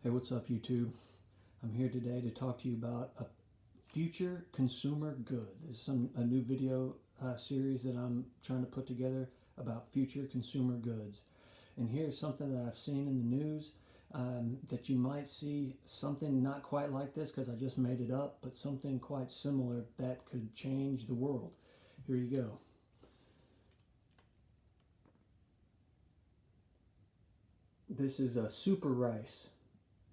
Hey, what's up, YouTube? I'm here today to talk to you about a future consumer good. This is a new video series that I'm trying to put together about future consumer goods. And here's something that I've seen in the news that you might see something not quite like this because I just made it up, but something quite similar that could change the world. Here you go. This is a super rice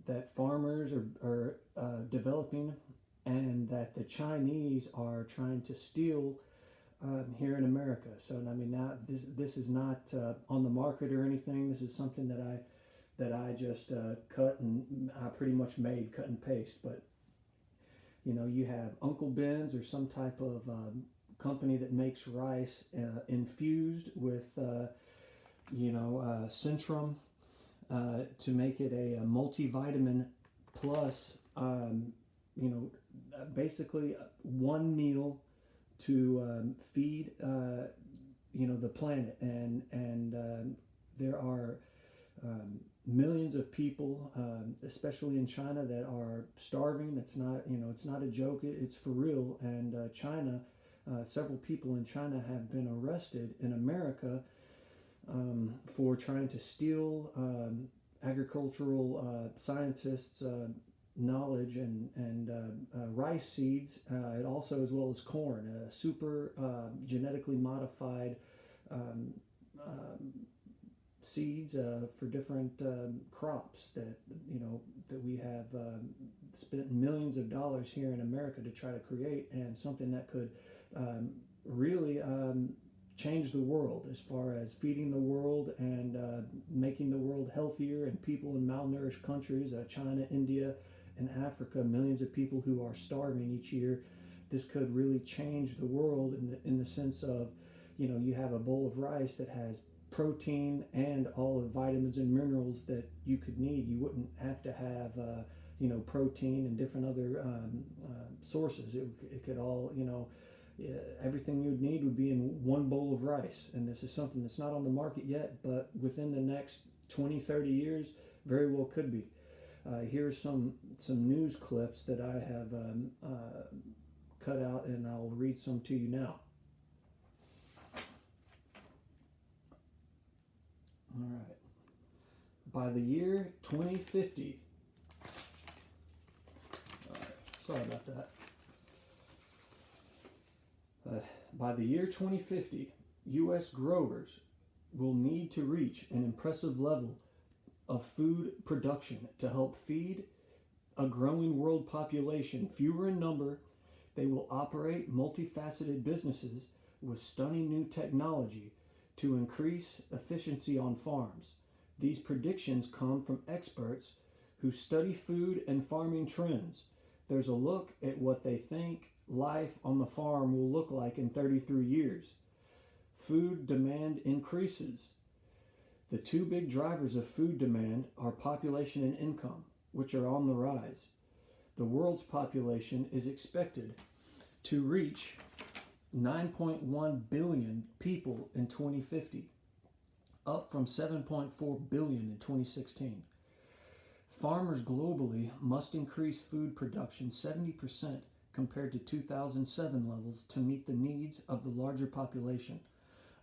that farmers are developing and that the Chinese are trying to steal here in America. So I mean, now this is not on the market or anything. This is something that I just cut and I pretty much made, cut and paste. But you know, you have Uncle Ben's or some type of company that makes rice infused with Centrum. To make it a multivitamin plus, basically one meal to feed, the planet. And there are millions of people, especially in China, that are starving. It's not a joke. It's for real. And China, several people in China have been arrested in America for trying to steal agricultural scientists' knowledge and rice seeds, and also as well as corn, super genetically modified seeds for different crops that we have spent millions of dollars here in America to try to create, and something that could really change the world as far as feeding the world and making the world healthier, and people in malnourished countries, China, India, and Africa, millions of people who are starving each year. This could really change the world in the sense of, you have a bowl of rice that has protein and all the vitamins and minerals that you could need. You wouldn't have to have protein and different other sources. It could all, everything you'd need would be in one bowl of rice. And this is something that's not on the market yet, but within the next 20, 30 years, very well could be. Here's some news clips that I have cut out, and I'll read some to you now. All right. By the year 2050, all right, sorry about that. By the year 2050, U.S. growers will need to reach an impressive level of food production to help feed a growing world population. Fewer in number, they will operate multifaceted businesses with stunning new technology to increase efficiency on farms. These predictions come from experts who study food and farming trends. There's a look at what they think life on the farm will look like in 33 years. Food demand increases. The two big drivers of food demand are population and income, which are on the rise. The world's population is expected to reach 9.1 billion people in 2050, up from 7.4 billion in 2016. Farmers globally must increase food production 70% compared to 2007 levels to meet the needs of the larger population.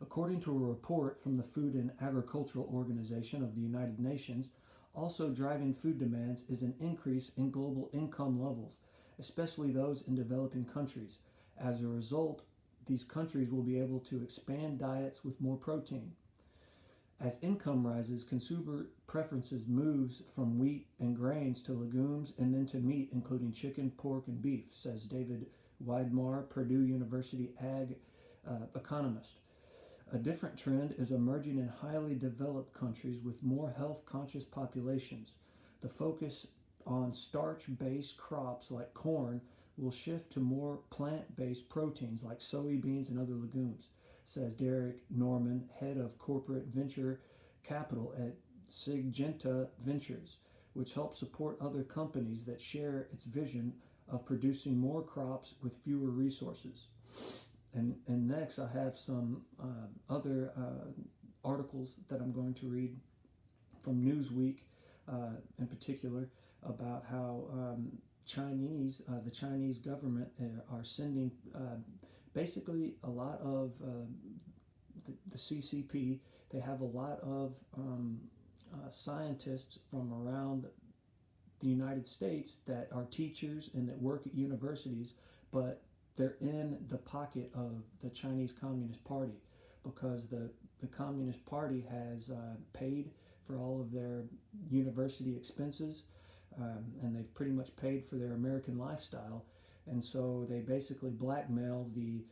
According to a report from the Food and Agricultural Organization of the United Nations, also driving food demands is an increase in global income levels, especially those in developing countries. As a result, these countries will be able to expand diets with more protein. As income rises, consumer preferences moves from wheat and grains to legumes and then to meat, including chicken, pork, and beef, says David Weidmar, Purdue University ag economist. A different trend is emerging in highly developed countries with more health-conscious populations. The focus on starch-based crops like corn will shift to more plant-based proteins like soybeans and other legumes, says Derek Norman, head of corporate venture capital at Syngenta Ventures, which helps support other companies that share its vision of producing more crops with fewer resources. And next I have some other articles that I'm going to read from Newsweek in particular, about how the Chinese government are sending basically a lot of the CCP. They have a lot of scientists from around the United States that are teachers and that work at universities, but they're in the pocket of the Chinese Communist Party because the Communist Party has paid for all of their university expenses, and they've pretty much paid for their American lifestyle. And so they basically blackmail the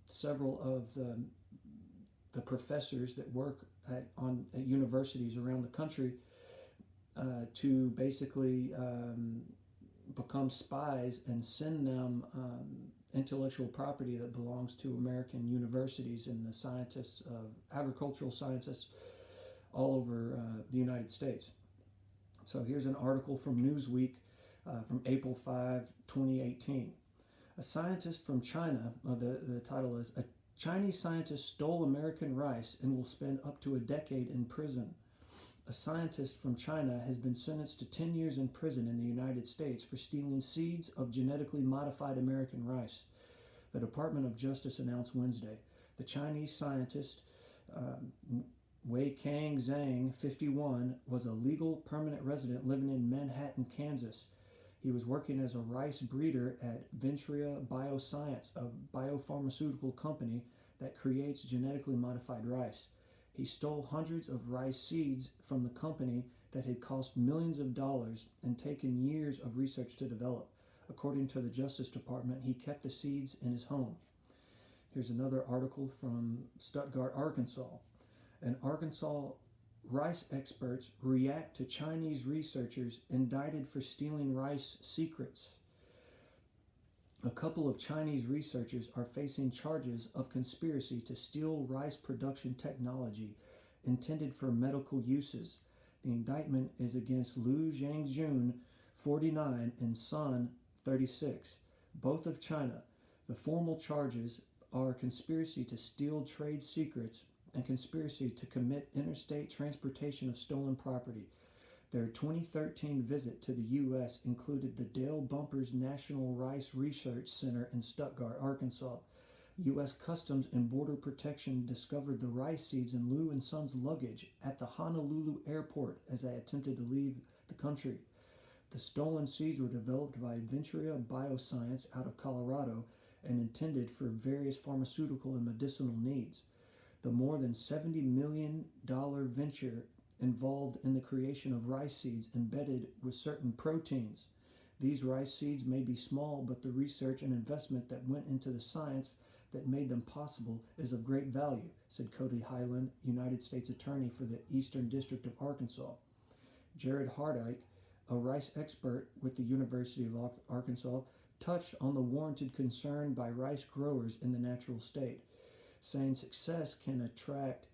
several of the professors that work at universities around the country to basically become spies and send them intellectual property that belongs to American universities and the scientists, agricultural scientists all over the United States. So here's an article from Newsweek from April 5, 2018. A scientist from China, the title is, "A Chinese scientist stole American rice and will spend up to a decade in prison." A scientist from China has been sentenced to 10 years in prison in the United States for stealing seeds of genetically modified American rice, the Department of Justice announced Wednesday. The Chinese scientist, Wei Kang Zhang, 51, was a legal permanent resident living in Manhattan, Kansas. He was working as a rice breeder at Ventria Bioscience, a biopharmaceutical company that creates genetically modified rice. He stole hundreds of rice seeds from the company that had cost millions of dollars and taken years of research to develop. According to the Justice Department, he kept the seeds in his home. Here's another article from Stuttgart, Arkansas. And Arkansas rice experts react to Chinese researchers indicted for stealing rice secrets. A couple of Chinese researchers are facing charges of conspiracy to steal rice production technology intended for medical uses. The indictment is against Liu Zhangjun, 49, and Sun, 36, both of China. The formal charges are conspiracy to steal trade secrets and conspiracy to commit interstate transportation of stolen property. Their 2013 visit to the U.S. included the Dale Bumpers National Rice Research Center in Stuttgart, Arkansas. U.S. Customs and Border Protection discovered the rice seeds in Liu and Son's luggage at the Honolulu airport as they attempted to leave the country. The stolen seeds were developed by Ventria Bioscience out of Colorado and intended for various pharmaceutical and medicinal needs. The more than $70 million venture involved in the creation of rice seeds embedded with certain proteins. These rice seeds may be small, but the research and investment that went into the science that made them possible is of great value, said Cody Hyland, United States Attorney for the Eastern District of Arkansas. Jared Hardike, a rice expert with the University of Arkansas, touched on the warranted concern by rice growers in the natural state, saying success can attract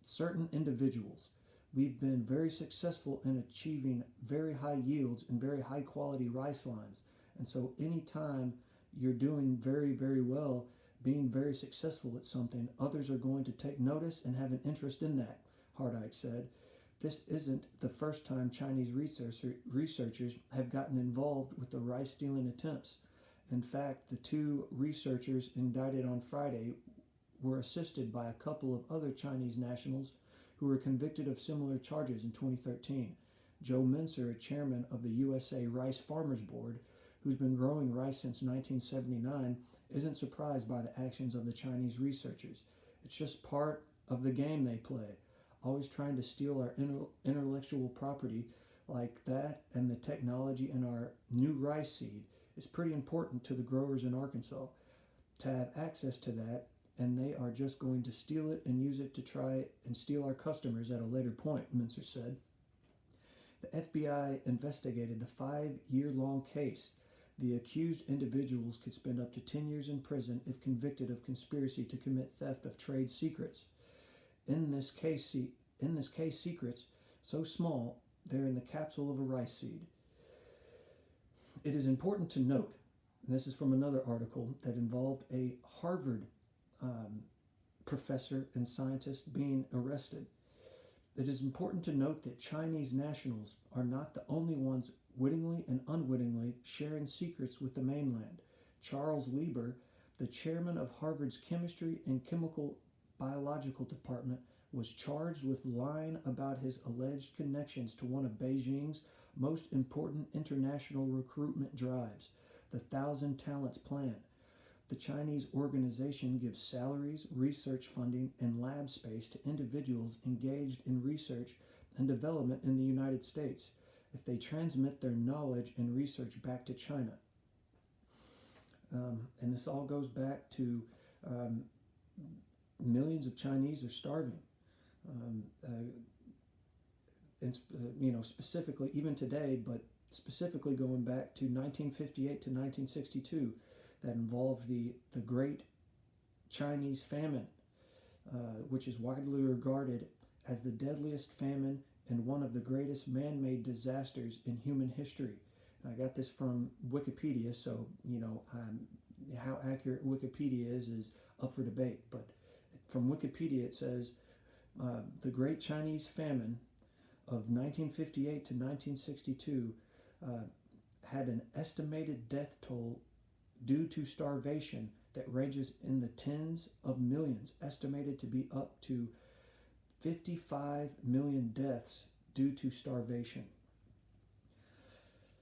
certain individuals. We've been very successful in achieving very high yields and very high quality rice lines. And so anytime you're doing very, very well, being very successful at something, others are going to take notice and have an interest in that, Hardike said. This isn't the first time Chinese researchers have gotten involved with the rice stealing attempts. In fact, the two researchers indicted on Friday were assisted by a couple of other Chinese nationals who were convicted of similar charges in 2013. Joe Mincer, a chairman of the USA Rice Farmers Board, who's been growing rice since 1979, isn't surprised by the actions of the Chinese researchers. It's just part of the game they play, always trying to steal our intellectual property like that, and the technology in our new rice seed is pretty important to the growers in Arkansas to have access to that, and they are just going to steal it and use it to try and steal our customers at a later point, Mincer said. The FBI investigated the 5-year-long case. The accused individuals could spend up to 10 years in prison if convicted of conspiracy to commit theft of trade secrets. In this case, secrets so small they're in the capsule of a rice seed. It is important to note, and this is from another article that involved a Harvard professor and scientist being arrested. It is important to note that Chinese nationals are not the only ones wittingly and unwittingly sharing secrets with the mainland. Charles Lieber, the chairman of Harvard's Chemistry and Chemical Biological Department, was charged with lying about his alleged connections to one of Beijing's most important international recruitment drives, the Thousand Talents Plan. The Chinese organization gives salaries, research funding, and lab space to individuals engaged in research and development in the United States if they transmit their knowledge and research back to China. And this all goes back to millions of Chinese are starving. Specifically, even today, but specifically going back to 1958 to 1962, that involved the Great Chinese Famine, which is widely regarded as the deadliest famine and one of the greatest man-made disasters in human history. And I got this from Wikipedia, so how accurate Wikipedia is up for debate. But from Wikipedia, it says the Great Chinese Famine of 1958 to 1962 had an estimated death toll due to starvation that ranges in the tens of millions, estimated to be up to 55 million deaths due to starvation.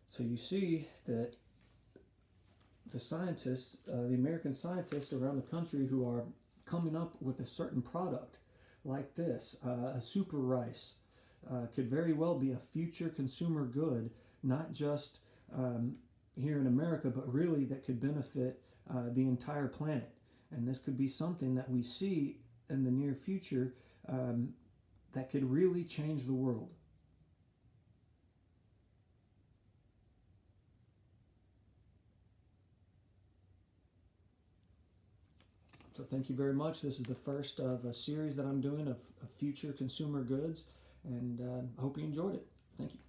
So you see that the scientists, the American scientists around the country who are coming up with a certain product like this, a super rice, could very well be a future consumer good, not just here in America, but really that could benefit the entire planet. And this could be something that we see in the near future that could really change the world. So thank you very much. This is the first of a series that I'm doing of future consumer goods, and I hope you enjoyed it. Thank you.